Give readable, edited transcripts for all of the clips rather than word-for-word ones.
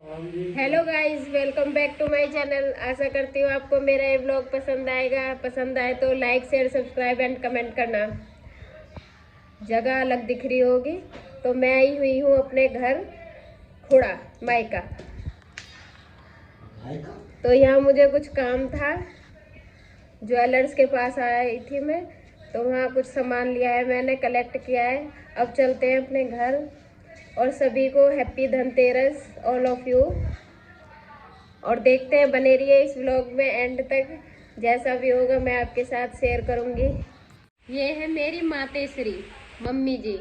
Hello guys, welcome back to my channel. आशा करती हूँ आपको मेरा ये ब्लॉग पसंद आएगा। पसंद आए तो like share subscribe and comment करना। जगह अलग दिख रही होगी तो मैं आई हुई हूँ अपने घर खुड़ा मायका। तो यहाँ मुझे कुछ काम था, ज्वेलर्स के पास आई थी मैं, तो वहाँ कुछ सामान लिया है, मैंने कलेक्ट किया है। अब चलते हैं अपने घर और सभी को happy Dhanteras all of you. और देखते हैं, बने रहिए इस व्लॉग में एंड तक। जैसा भी होगा मैं आपके साथ शेयर करूंगी। ये है मेरी मातेश्री मम्मी जी।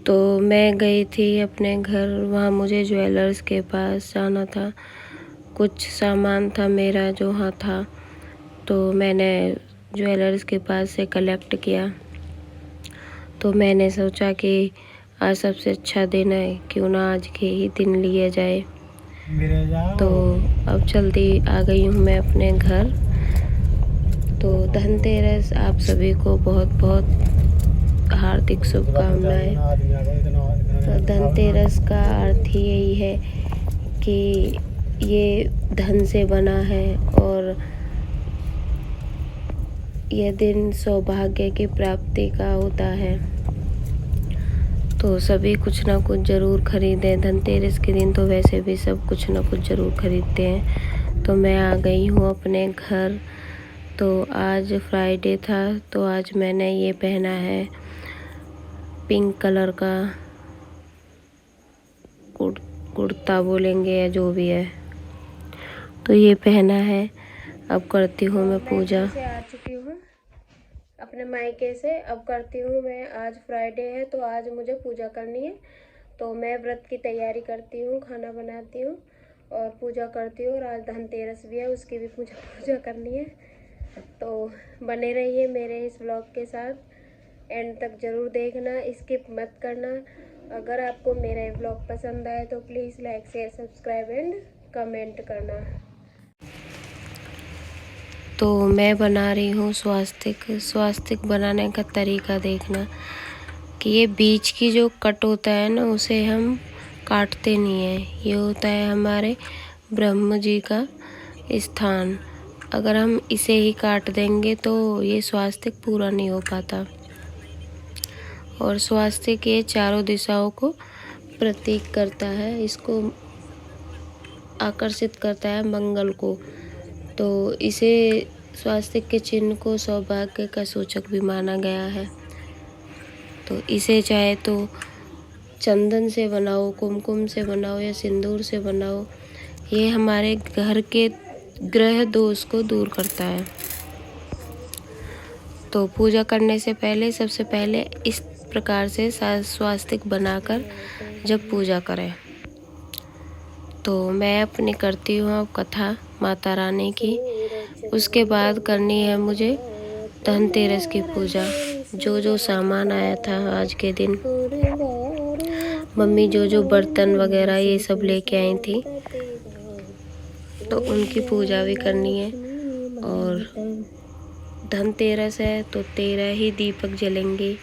तो मैं गई थी अपने घर, वहाँ मुझे ज्वेलर्स के पास जाना था। कुछ सामान था मेरा जो वहाँ था, तो मैंने ज्वेलर्स के पास से कलेक्ट किया। तो मैंने सोचा कि आज सबसे अच्छा दिन है, क्यों ना आज के ही दिन लिया जाए। तो अब जल्दी आ गई हूँ मैं अपने घर। तो धनतेरस आप सभी को बहुत बहुत हार्दिक शुभकामनाएं। तो धनतेरस का अर्थ ही यही है कि ये धन से बना है और यह दिन सौभाग्य की प्राप्ति का होता है। तो सभी कुछ ना कुछ ज़रूर खरीदें। धनतेरस के दिन तो वैसे भी सब कुछ ना कुछ ज़रूर खरीदते हैं। तो मैं आ गई हूँ अपने घर। तो आज फ्राइडे था, तो आज मैंने ये पहना है पिंक कलर का कुर्ता बोलेंगे या जो भी है, तो ये पहना है। अब करती हूँ मैं पूजा। आ चुकी हूँ अपने मायके से। अब करती हूँ मैं, आज फ्राइडे है तो आज मुझे पूजा करनी है। तो मैं व्रत की तैयारी करती हूँ, खाना बनाती हूँ और पूजा करती हूँ। और आज धनतेरस भी है, उसकी भी पूजा करनी है। तो बने रहिए मेरे इस व्लॉग के साथ, एंड तक ज़रूर देखना, स्किप मत करना। अगर आपको मेरा ये व्लॉग पसंद आए तो please like share subscribe and comment करना। तो मैं बना रही हूँ स्वास्तिक। स्वास्तिक बनाने का तरीका देखना कि ये बीच की जो कट होता है ना, उसे हम काटते नहीं हैं। ये होता है हमारे ब्रह्म जी का स्थान। अगर हम इसे ही काट देंगे तो ये स्वास्तिक पूरा नहीं हो पाता। और स्वास्तिक ये चारों दिशाओं को प्रतीक करता है, इसको आकर्षित करता है मंगल को। तो इसे स्वास्तिक के चिन्ह को सौभाग्य का सूचक भी माना गया है। तो इसे चाहे तो चंदन से बनाओ, कुमकुम से बनाओ या सिंदूर से बनाओ, ये हमारे घर के ग्रह दोष को दूर करता है। तो पूजा करने से पहले सबसे पहले इस प्रकार से स्वास्तिक बनाकर जब पूजा करें। तो मैं अपनी करती हूँ अब कथा माता रानी की। उसके बाद करनी है मुझे धनतेरस की पूजा। जो जो सामान आया था आज के दिन, मम्मी जो जो बर्तन वगैरह ये सब लेके आई थी, तो उनकी पूजा भी करनी है। और धनतेरस है तो 13 ही दीपक जलेंगे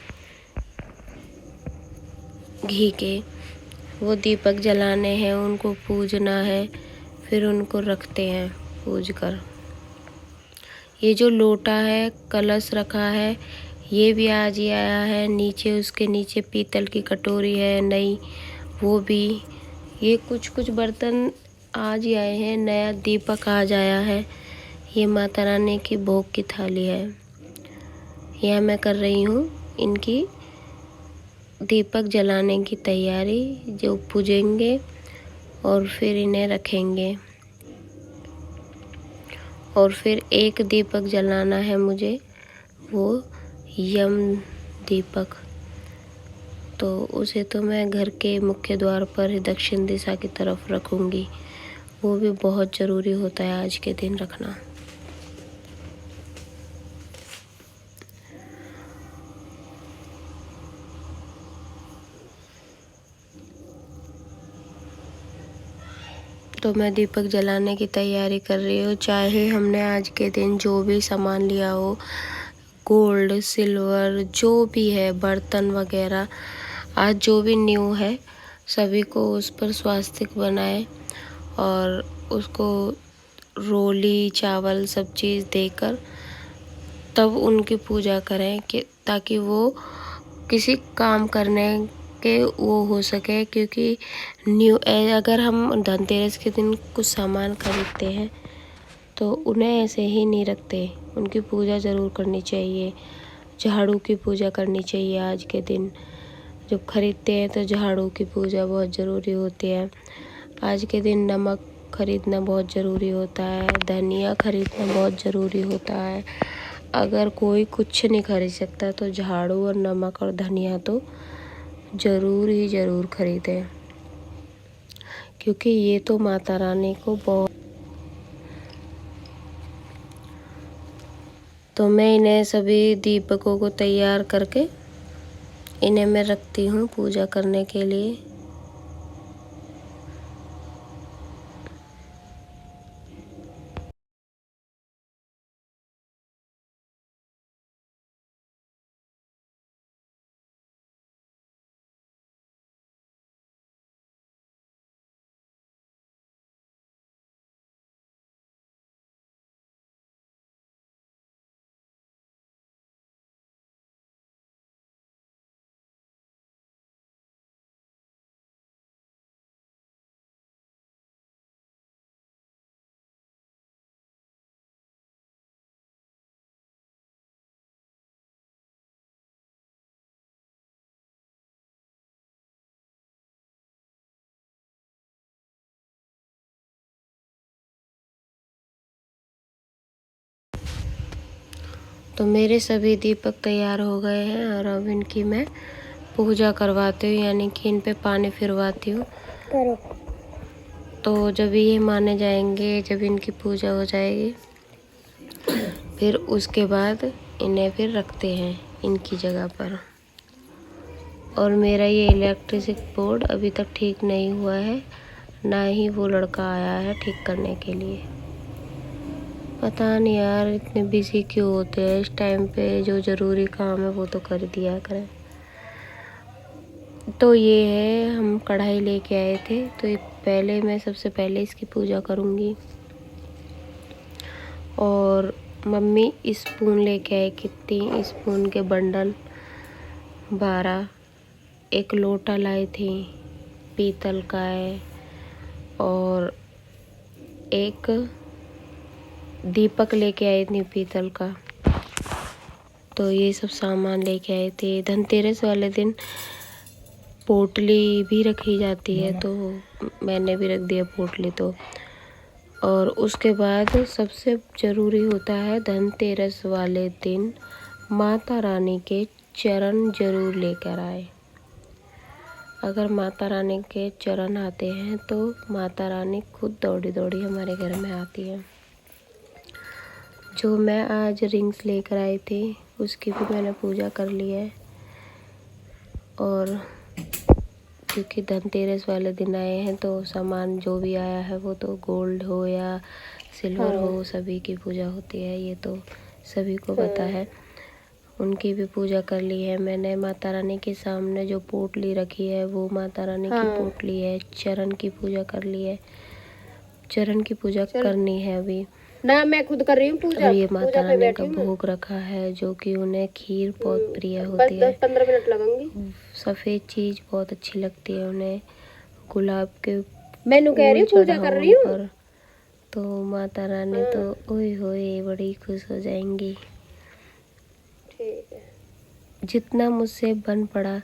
घी के। वो दीपक जलाने हैं, उनको पूजना है, फिर उनको रखते हैं पूज कर। ये जो लोटा है, कलश रखा है, ये भी आज ही आया है। नीचे उसके नीचे पीतल की कटोरी है नई, वो भी। ये कुछ बर्तन आज ही आए हैं। नया दीपक आज आया है। ये माता रानी की भोग की थाली है। यह मैं कर रही हूँ इनकी दीपक जलाने की तैयारी, जो पूजेंगे और फिर इन्हें रखेंगे। और फिर एक दीपक जलाना है मुझे, वो यम दीपक। तो उसे तो मैं घर के मुख्य द्वार पर दक्षिण दिशा की तरफ रखूँगी। वो भी बहुत ज़रूरी होता है आज के दिन रखना। तो मैं दीपक जलाने की तैयारी कर रही हूँ। चाहे हमने आज के दिन जो भी सामान लिया हो, गोल्ड सिल्वर जो भी है बर्तन वगैरह आज जो भी न्यू है सभी को उस पर स्वास्तिक बनाए और उसको रोली चावल सब चीज़ देकर तब उनकी पूजा करें कि ताकि वो किसी काम करने के वो हो सके। क्योंकि अगर हम धनतेरस के दिन कुछ सामान खरीदते हैं तो उन्हें ऐसे ही नहीं रखते, उनकी पूजा ज़रूर करनी चाहिए। झाड़ू की पूजा करनी चाहिए आज के दिन। जब खरीदते हैं तो झाड़ू की पूजा बहुत ज़रूरी होती है। आज के दिन नमक खरीदना बहुत ज़रूरी होता है, धनिया खरीदना बहुत ज़रूरी होता है। अगर कोई कुछ नहीं खरीद सकता तो झाड़ू और नमक और धनिया तो ज़रूर ही ज़रूर खरीदें, क्योंकि ये तो माता रानी को बहुत। तो मैं इन्हें सभी दीपकों को तैयार करके इन्हें मैं रखती हूँ पूजा करने के लिए। तो मेरे सभी दीपक तैयार हो गए हैं और अब इनकी मैं पूजा करवाती हूँ, यानी कि इन पे पानी फिरवाती हूँ। तो जब ये माने जाएंगे, जब इनकी पूजा हो जाएगी, फिर उसके बाद इन्हें फिर रखते हैं इनकी जगह पर। और मेरा ये इलेक्ट्रिसिटी बोर्ड अभी तक ठीक नहीं हुआ है, ना ही वो लड़का आया है ठीक करने के लिए। पता नहीं यार इतने बिजी क्यों होते हैं इस टाइम पे, जो ज़रूरी काम है वो तो कर दिया करें। तो ये है, हम कढ़ाई लेके आए थे तो मैं सबसे पहले इसकी पूजा करूँगी। और मम्मी स्पून लेके आए, कितनी स्पून के बंडल 12। एक लोटा लाई थी पीतल का है, और एक दीपक लेके आई थी पीतल का। तो ये सब सामान लेके आए थे। धनतेरस वाले दिन पोटली भी रखी जाती है, तो मैंने भी रख दिया पोटली। तो और उसके बाद सबसे ज़रूरी होता है धनतेरस वाले दिन माता रानी के चरण ज़रूर लेकर आए। अगर माता रानी के चरण आते हैं तो माता रानी खुद दौड़ी दौड़ी हमारे घर में आती है। जो मैं आज रिंग्स लेकर आई थी उसकी भी मैंने पूजा कर ली है। और क्योंकि धनतेरस वाले दिन आए हैं तो सामान जो भी आया है वो तो गोल्ड हो या सिल्वर हो, सभी की पूजा होती है, ये तो सभी को पता है। उनकी भी पूजा कर ली है मैंने। माता रानी के सामने जो पोटली रखी है वो माता रानी की पोटली है। चरण की पूजा कर ली है, चरण की पूजा करनी है अभी ना, मैं खुद कर रही हूँ पूजा। और ये माता रानी का भोग रखा है, जो कि उन्हें खीर बहुत प्रिय होती है। 10-15 मिनट लगेंगे। सफ़ेद चीज़ बहुत अच्छी लगती है उन्हें। गुलाब के मैंने कह रही हूँ पूजा कर रही हूँ। तो माता रानी तो ओए होए बड़ी खुश हो जाएंगी। ठीक है। जितना मुझसे बन पड़ा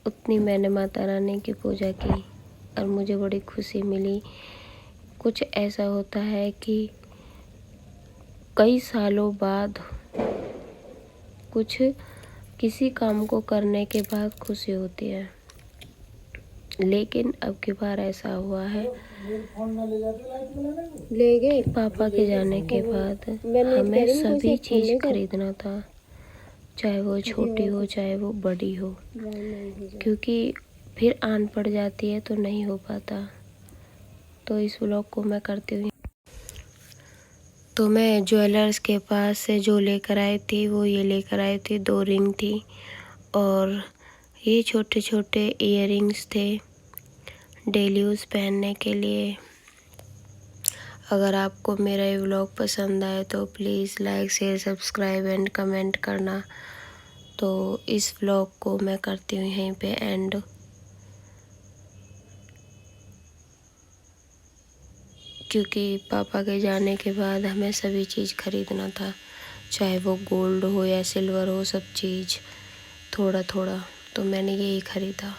उतनी मैंने माता रानी की पूजा की और मुझे बड़ी खुशी मिली। कुछ ऐसा होता है कि कई सालों बाद कुछ किसी काम को करने के बाद खुशी होती है, लेकिन अब की बार ऐसा हुआ है ले गए पापा के जाने के बाद हमें सभी चीज़ खरीदना था, चाहे वो छोटी हो चाहे वो बड़ी हो, क्योंकि फिर आन पड़ जाती है तो नहीं हो पाता। तो इस व्लॉग को मैं करती हूँ। तो मैं ज्वेलर्स के पास से जो लेकर आई थी वो ये लेकर आई थी, 2 रिंग थी और ये छोटे छोटे इयररिंग्स थे डेली यूज़ पहनने के लिए। अगर आपको मेरा ये व्लॉग पसंद आए तो please like share subscribe and comment करना। तो इस व्लॉग को मैं करती हूँ यहीं पे एंड। क्योंकि पापा के जाने के बाद हमें सभी चीज़ खरीदना था, चाहे वो गोल्ड हो या सिल्वर हो, सब चीज़ थोड़ा थोड़ा, तो मैंने यही ख़रीदा।